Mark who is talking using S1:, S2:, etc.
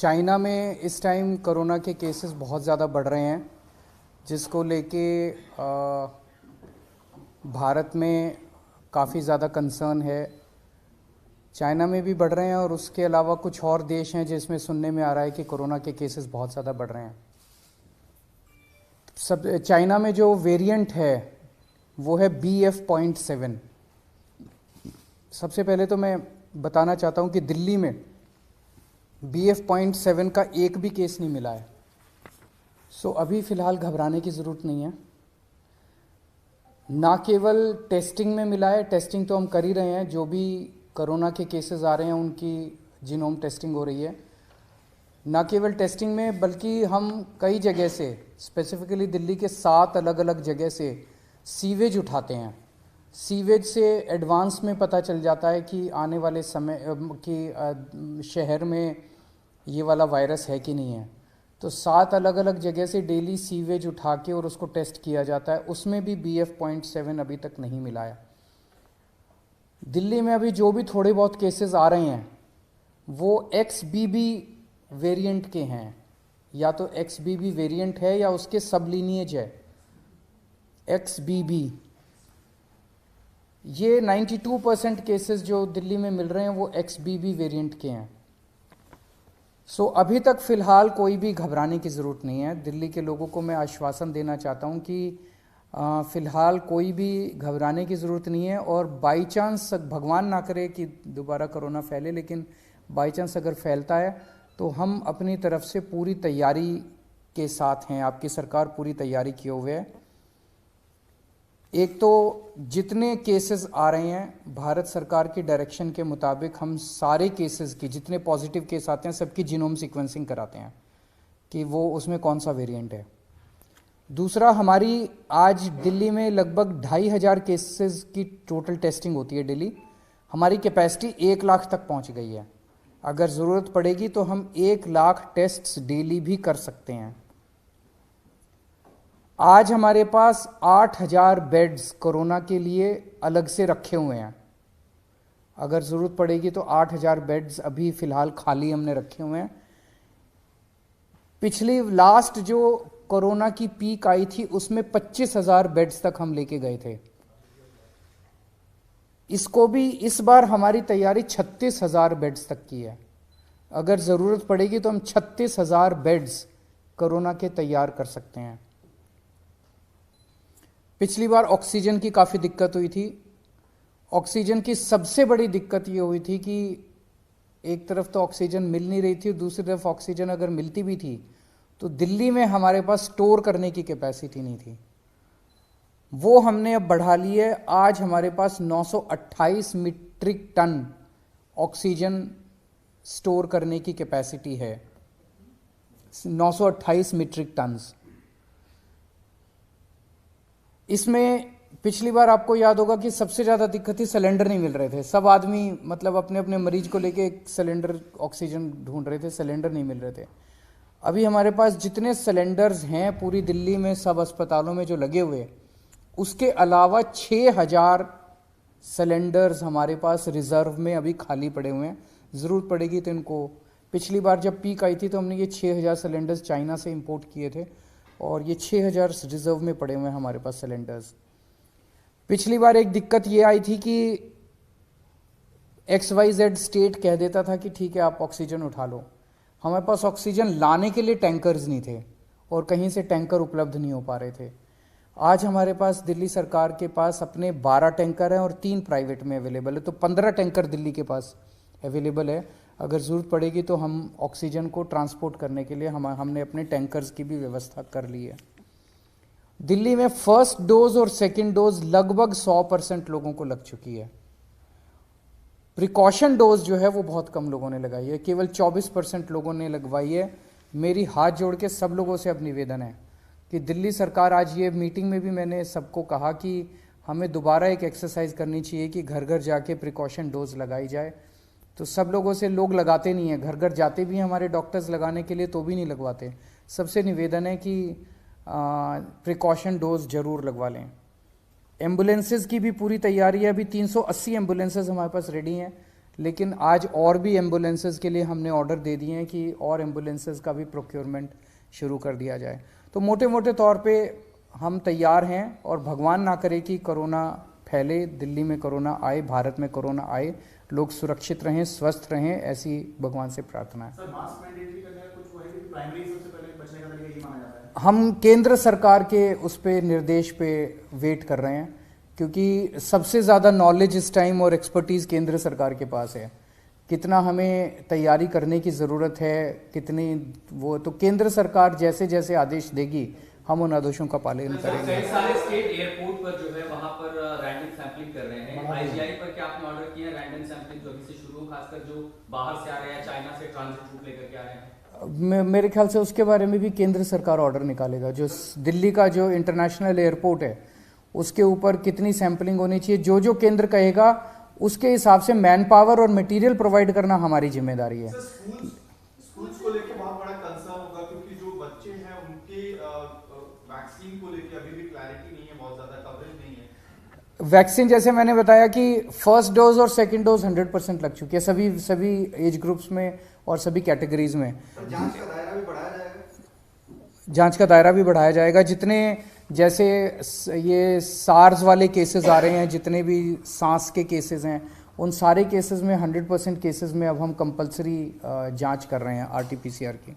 S1: China में इस time corona के केसेस बहुत ज़्यादा बढ़ रहे हैं, जिसको लेके भारत में काफ़ी ज़्यादा कंसर्न है। चाइना में भी बढ़ रहे हैं और उसके अलावा कुछ और देश हैं जिसमें सुनने में आ रहा है कि कोरोना के केसेस बहुत ज़्यादा बढ़ रहे हैं। चाइना में जो वेरिएंट है वो है BF.7। सबसे पहले तो मैं बताना चाहता हूँ कि दिल्ली में BF.7 का एक भी केस नहीं मिला है। अभी फ़िलहाल घबराने की ज़रूरत नहीं है। ना केवल टेस्टिंग में मिला है, टेस्टिंग तो हम कर ही रहे हैं, जो भी कोरोना के केसेस आ रहे हैं उनकी जीनोम टेस्टिंग हो रही है। ना केवल टेस्टिंग में बल्कि हम कई जगह से, स्पेसिफिकली दिल्ली के 7 अलग अलग जगह से सीवेज उठाते हैं। सीवेज से एडवांस में पता चल जाता है कि आने वाले समय कि शहर में ये वाला वायरस है कि नहीं है। तो 7 अलग अलग जगह से डेली सीवेज उठा के और उसको टेस्ट किया जाता है, उसमें भी BF.7 अभी तक नहीं मिला है। दिल्ली में अभी जो भी थोड़े बहुत केसेस आ रहे हैं वो XBB वेरिएंट के हैं, या तो XBB वेरिएंट है या उसके सब लीनिएज है XBB। ये 92% केसेस जो दिल्ली में मिल रहे हैं वो XBB वेरिएंट के हैं। अभी तक फ़िलहाल कोई भी घबराने की ज़रूरत नहीं है। दिल्ली के लोगों को मैं आश्वासन देना चाहता हूँ कि फ़िलहाल कोई भी घबराने की ज़रूरत नहीं है। और बाई चांस, भगवान ना करे कि दोबारा कोरोना फैले, लेकिन बाई चांस अगर फैलता है तो हम अपनी तरफ से पूरी तैयारी के साथ हैं। आपकी सरकार पूरी तैयारी किए हुए है। एक तो जितने केसेस आ रहे हैं, भारत सरकार की डायरेक्शन के मुताबिक हम सारे केसेस की, जितने पॉजिटिव केस आते हैं सबकी जीनोम सीक्वेंसिंग कराते हैं कि वो उसमें कौन सा वेरिएंट है। दूसरा, हमारी आज दिल्ली में लगभग 2500 केसेस की टोटल टेस्टिंग होती है डेली। हमारी कैपेसिटी 1 लाख तक पहुंच गई है। अगर ज़रूरत पड़ेगी तो हम 1 लाख टेस्ट्स डेली भी कर सकते हैं। आज हमारे पास 8000 बेड्स कोरोना के लिए अलग से रखे हुए हैं। अगर ज़रूरत पड़ेगी तो 8000 बेड्स अभी फ़िलहाल खाली हमने रखे हुए हैं। पिछली लास्ट जो कोरोना की पीक आई थी उसमें 25,000 बेड्स तक हम लेके गए थे। इसको भी इस बार हमारी तैयारी 36,000 बेड्स तक की है। अगर ज़रूरत पड़ेगी तो हम 36,000 बेड्स कोरोना के तैयार कर सकते हैं। पिछली बार ऑक्सीजन की काफ़ी दिक्कत हुई थी। ऑक्सीजन की सबसे बड़ी दिक्कत ये हुई थी कि एक तरफ तो ऑक्सीजन मिल नहीं रही थी, दूसरी तरफ ऑक्सीजन अगर मिलती भी थी तो दिल्ली में हमारे पास स्टोर करने की कैपेसिटी नहीं थी। वो हमने अब बढ़ा ली है। आज हमारे पास 928 मीट्रिक टन ऑक्सीजन स्टोर करने की कैपेसिटी है। 928 मीट्रिक टन्स। इसमें पिछली बार आपको याद होगा कि सबसे ज़्यादा दिक्कत थी, सिलेंडर नहीं मिल रहे थे। सब आदमी मतलब अपने अपने मरीज को लेके एक सिलेंडर ऑक्सीजन ढूंढ रहे थे, सिलेंडर नहीं मिल रहे थे। अभी हमारे पास जितने सिलेंडर्स हैं पूरी दिल्ली में सब अस्पतालों में जो लगे हुए, उसके अलावा 6000 सिलेंडर्स हमारे पास रिजर्व में अभी खाली पड़े हुए हैं। ज़रूरत पड़ेगी तो इनको, पिछली बार जब पीक आई थी तो हमने ये 6000 सिलेंडर्स चाइना से इंपोर्ट किए थे और ये 6000 रिजर्व में पड़े हुए हैं हमारे पास सिलेंडर्स। पिछली बार एक दिक्कत ये आई थी कि XYZ स्टेट कह देता था कि ठीक है आप ऑक्सीजन उठा लो। हमारे पास ऑक्सीजन लाने के लिए टैंकर्स नहीं थे और कहीं से टैंकर उपलब्ध नहीं हो पा रहे थे। आज हमारे पास दिल्ली सरकार के पास अपने 12 टैंकर हैं और 3 प्राइवेट में अवेलेबल है, तो 15 टैंकर दिल्ली के पास अवेलेबल है। अगर ज़रूरत पड़ेगी तो हम ऑक्सीजन को ट्रांसपोर्ट करने के लिए हमने अपने टैंकर्स की भी व्यवस्था कर ली है। दिल्ली में फर्स्ट डोज और सेकंड डोज लगभग 100% लोगों को लग चुकी है। प्रिकॉशन डोज जो है वो बहुत कम लोगों ने लगाई है, केवल 24% लोगों ने लगवाई है। मेरी हाथ जोड़ के सब लोगों से अब निवेदन है कि दिल्ली सरकार, आज ये मीटिंग में भी मैंने सबको कहा कि हमें दोबारा एक एक्सरसाइज करनी चाहिए कि घर घर जाके प्रिकॉशन डोज लगाई जाए। तो सब लोगों से, लोग लगाते नहीं हैं, घर घर जाते भी हैं हमारे डॉक्टर्स लगाने के लिए तो भी नहीं लगवाते। सबसे निवेदन है कि प्रिकॉशन डोज ज़रूर लगवा लें। एम्बुलेंसेज की भी पूरी तैयारी है। अभी 380 एम्बुलेंसेज हमारे पास रेडी हैं लेकिन आज और भी एम्बुलेंसेस के लिए हमने ऑर्डर दे दिए हैं कि और एम्बुलेंसेस का भी प्रोक्योरमेंट शुरू कर दिया जाए। तो मोटे मोटे तौर पे हम तैयार हैं और भगवान ना करे कि कोरोना फैले, दिल्ली में कोरोना आए, भारत में कोरोना आए, लोग सुरक्षित रहें, स्वस्थ रहें, ऐसी भगवान से प्रार्थना है।
S2: सर, मास्क मैंडेटरी करने का कुछ वो है कि प्राइमरी सबसे पहले बचने का तरीका ये माना जाता है?
S1: हम केंद्र सरकार के उस पे निर्देश पे वेट कर रहे हैं, क्योंकि सबसे ज़्यादा नॉलेज इस टाइम और एक्सपर्टीज़ केंद्र सरकार के पास है। कितना हमें तैयारी करने की ज़रूरत है, कितनी वो, तो केंद्र सरकार जैसे जैसे आदेश देगी हम उन आदेशों का पालन करेंगे।
S3: कई सारे स्टेट एयरपोर्ट पर जो है वहां पर रैंडम सैंपलिंग कर रहे हैं। आईजीआई पर क्या आपने ऑर्डर किया है रैंडम सैंपलिंग जो अभी से शुरू हो, खासकर जो बाहर से आ रहे हैं, चाइना से ट्रांजिट रूट लेकर के आ रहे हैं?
S1: मेरे ख्याल से उसके बारे में भी केंद्र सरकार ऑर्डर निकालेगा। जो दिल्ली का जो इंटरनेशनल एयरपोर्ट है उसके ऊपर कितनी सैंपलिंग होनी चाहिए, जो जो केंद्र कहेगा उसके हिसाब से मैन पावर और मटेरियल प्रोवाइड करना हमारी जिम्मेदारी है।
S2: स्कूल्स को लेकर बहुत बड़ा कंसर्न होगा, क्योंकि जो बच्चे हैं उनके वैक्सीन को लेकर अभी भी क्लैरिटी नहीं है, बहुत ज्यादा कवरेज नहीं है।
S1: वैक्सीन जैसे मैंने बताया कि फर्स्ट डोज और सेकंड डोज 100% लग चुकी है सभी एज ग्रुप्स में और सभी कैटेगरीज में।
S2: जांच का दायरा भी बढ़ाया जाएगा?
S1: जांच का दायरा भी बढ़ाया जाएगा। जितने जैसे ये सार्स वाले केसेस आ रहे हैं, जितने भी सांस के केसेस हैं, उन सारे केसेस में 100% केसेस में अब हम कंपलसरी जांच कर रहे हैं RT-PCR की।